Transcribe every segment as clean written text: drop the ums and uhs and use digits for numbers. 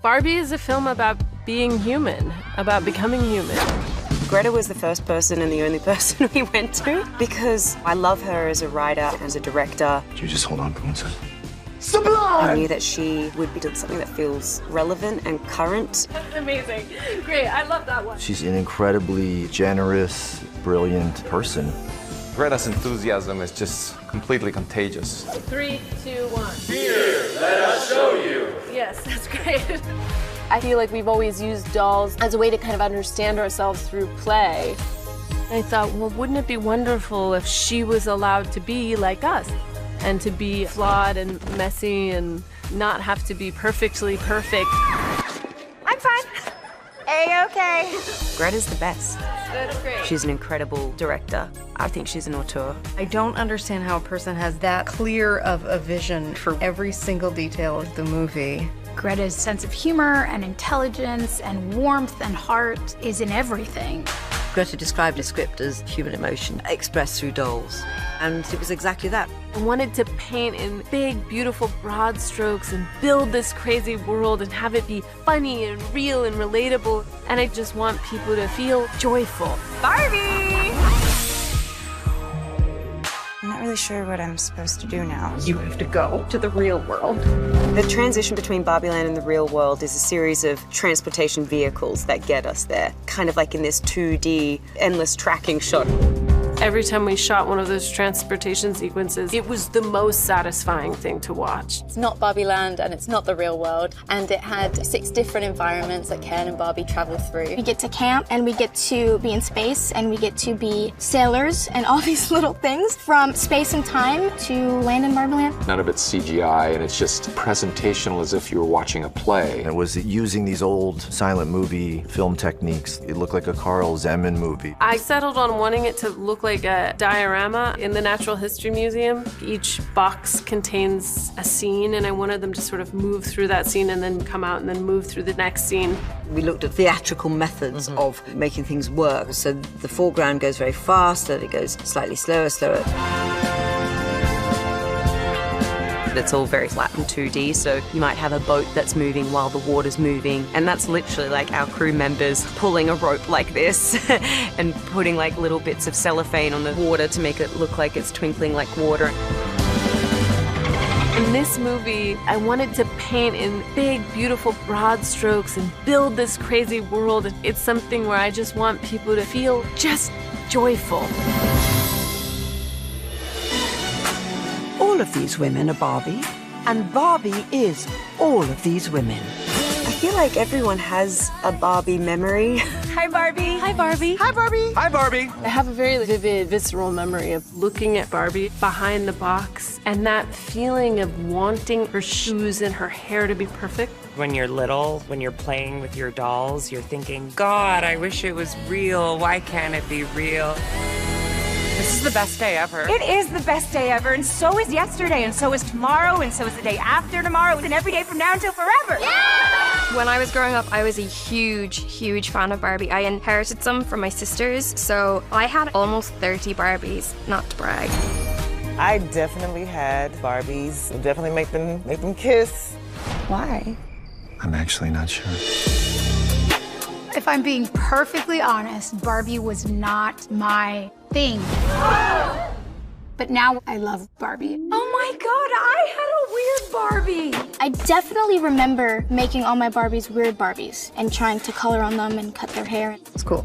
Barbie is a film about being human, about becoming human. Greta was the first person and the only person we went to because I love her as a writer, as a director. Could you just hold on for 1 second? Sublime! I knew that she would be doing something that feels relevant and current. That's amazing. Great, I love that one. She's an incredibly generous, brilliant person. Greta's enthusiasm is just completely contagious. 3, 2, 1. Here, let us show you. Yes, that's great. I feel like we've always used dolls as a way to kind of understand ourselves through play. I thought, well, wouldn't it be wonderful if she was allowed to be like us and to be flawed and messy and not have to be perfectly perfect. I'm fine. A-okay. Greta's the best. That's great. She's an incredible director. I think she's an auteur. I don't understand how a person has that clear of a vision for every single detail of the movie. Greta's sense of humor and intelligence and warmth and heart is in everything. Greta described a script as human emotion expressed through dolls, and it was exactly that. I wanted to paint in big, beautiful, broad strokes and build this crazy world and have it be funny and real and relatable. And I just want people to feel joyful. Barbie! I'm not really sure what I'm supposed to do now. You have to go to the real world. The transition between Barbie Land and the real world is a series of transportation vehicles that get us there, kind of like in this 2D endless tracking shot. Every time we shot one of those transportation sequences, it was the most satisfying thing to watch. It's not Barbie Land and it's not the real world, and it had 6 different environments that Ken and Barbie travel through. We get to camp and we get to be in space and we get to be sailors and all these little things from space and time to land in Barbie Land. None of it's CGI and it's just presentational as if you were watching a play. It was using these old silent movie film techniques. It looked like a Carl Zeman movie. I settled on wanting it to look like a diorama in the Natural History Museum. Each box contains a scene, and I wanted them to sort of move through that scene and then come out and then move through the next scene. We looked at theatrical methods of making things work. So the foreground goes very fast, and it goes slightly slower. It's all very flat and 2D, so you might have a boat that's moving while the water's moving, and that's literally like our crew members pulling a rope like this and putting like little bits of cellophane on the water to make it look like it's twinkling like water. In this movie, I wanted to paint in big, beautiful, broad strokes and build this crazy world. It's something where I just want people to feel just joyful. All of these women are Barbie, and Barbie is all of these women. I feel like everyone has a Barbie memory. Hi, Barbie. Hi, Barbie. Hi, Barbie. Hi, Barbie! I have a very vivid, visceral memory of looking at Barbie behind the box and that feeling of wanting her shoes and her hair to be perfect. When you're little, when you're playing with your dolls, you're thinking, God, I wish it was real. Why can't it be real? This is the best day ever. It is the best day ever, and so is yesterday, and so is tomorrow, and so is the day after tomorrow, and every day from now until forever. Yeah! When I was growing up, I was a huge fan of Barbie. I inherited some from my sisters, so I had almost 30 Barbies, not to brag. I definitely had Barbies. Definitely make them kiss. Why? I'm actually not sure. If I'm being perfectly honest, Barbie was not my thing. But now I love Barbie. Oh my God, I had a weird Barbie. I definitely remember making all my Barbies weird Barbies and trying to color on them and cut their hair. It's cool.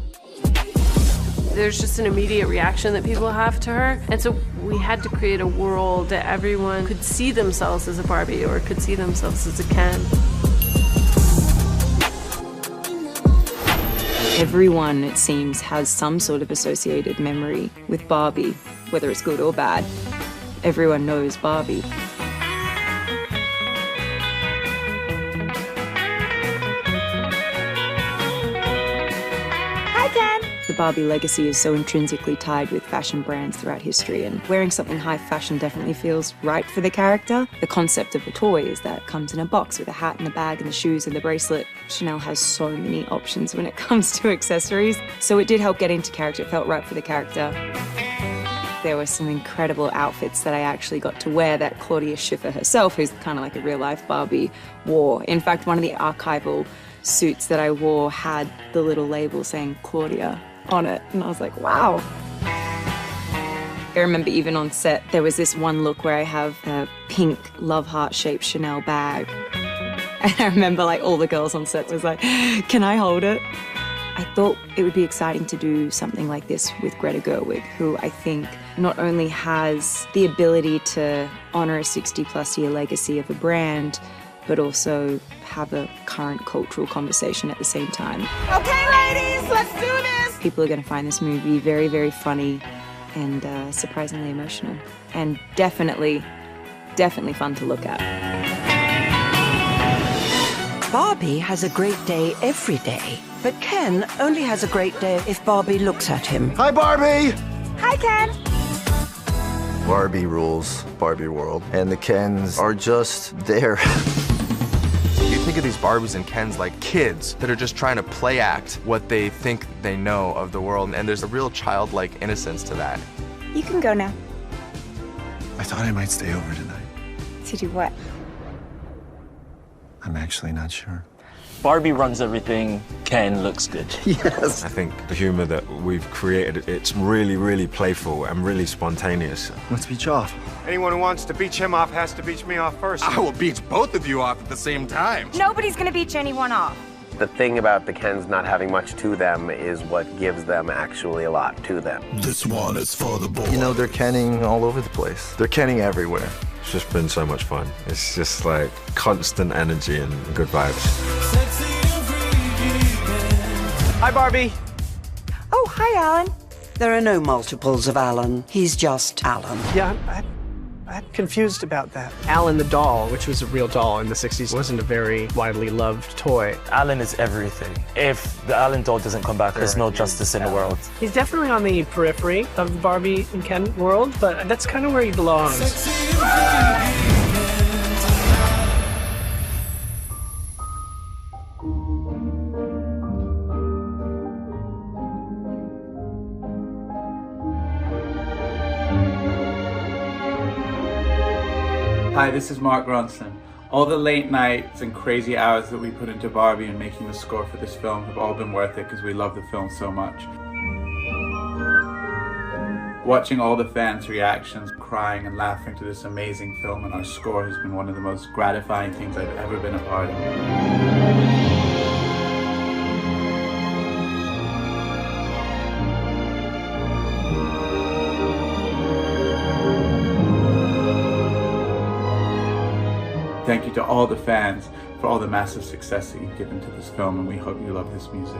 There's just an immediate reaction that people have to her. And so we had to create a world that everyone could see themselves as a Barbie or could see themselves as a Ken. Everyone, it seems, has some sort of associated memory with Barbie, whether it's good or bad. Everyone knows Barbie. Hi, Ken. The Barbie legacy is so intrinsically tied with fashion brands throughout history, and wearing something high fashion definitely feels right for the character. The concept of the toy is that it comes in a box with a hat and a bag and the shoes and the bracelet. Chanel has so many options when it comes to accessories, so it did help get into character. It felt right for the character. There were some incredible outfits that I actually got to wear that Claudia Schiffer herself, who's kind of like a real-life Barbie, wore. In fact, one of the archival suits that I wore had the little label saying Claudia on it, and I was like, wow. I remember even on set, there was this one look where I have a pink love heart-shaped Chanel bag. And I remember like all the girls on set was like, can I hold it? I thought it would be exciting to do something like this with Greta Gerwig, who I think not only has the ability to honor a 60-plus year legacy of a brand, but also have a current cultural conversation at the same time. Okay, ladies, let's do this! People are going to find this movie very, very funny and surprisingly emotional. And definitely fun to look at. Barbie has a great day every day, but Ken only has a great day if Barbie looks at him. Hi, Barbie! Hi, Ken. Barbie rules Barbie world, and the Kens are just there. You think of these Barbies and Kens like kids that are just trying to play act what they think they know of the world, and there's a real childlike innocence to that. You can go now. I thought I might stay over tonight. To do what? I'm actually not sure. Barbie runs everything. Ken looks good. Yes. I think the humor that we've created, it's really, really playful and really spontaneous. Let's beach off. Anyone who wants to beach him off has to beach me off first. I will beach both of you off at the same time. Nobody's gonna beach anyone off. The thing about the Kens not having much to them is what gives them actually a lot to them. This one is for the boy. You know, they're Kenning all over the place. They're Kenning everywhere. It's just been so much fun. It's just like constant energy and good vibes. Hi, Barbie. Oh, hi, Alan. There are no multiples of Alan. He's just Alan. Yeah, I'm confused about that. Alan the doll, which was a real doll in the 60s, wasn't a very widely loved toy. Alan is everything. If the Alan doll doesn't come back, there's no justice in the world. He's definitely on the periphery of the Barbie and Ken world, but that's kind of where he belongs. Hi, this is Mark Ronson. All the late nights and crazy hours that we put into Barbie and making the score for this film have all been worth it because we love the film so much. Watching all the fans' reactions, crying and laughing to this amazing film and our score has been one of the most gratifying things I've ever been a part of. Thank you to all the fans for all the massive success that you've given to this film, and we hope you love this music.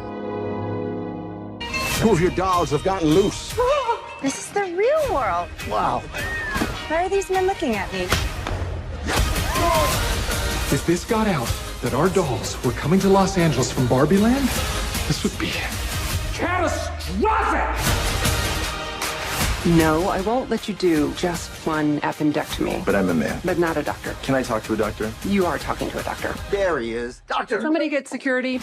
Two of your dolls have gotten loose. This is the real world. Wow. Why are these men looking at me? If this got out that our dolls were coming to Los Angeles from Barbie Land, this would be catastrophic! No, I won't let you do just one appendectomy. But I'm a man. But not a doctor. Can I talk to a doctor? You are talking to a doctor. There he is. Doctor! Somebody get security.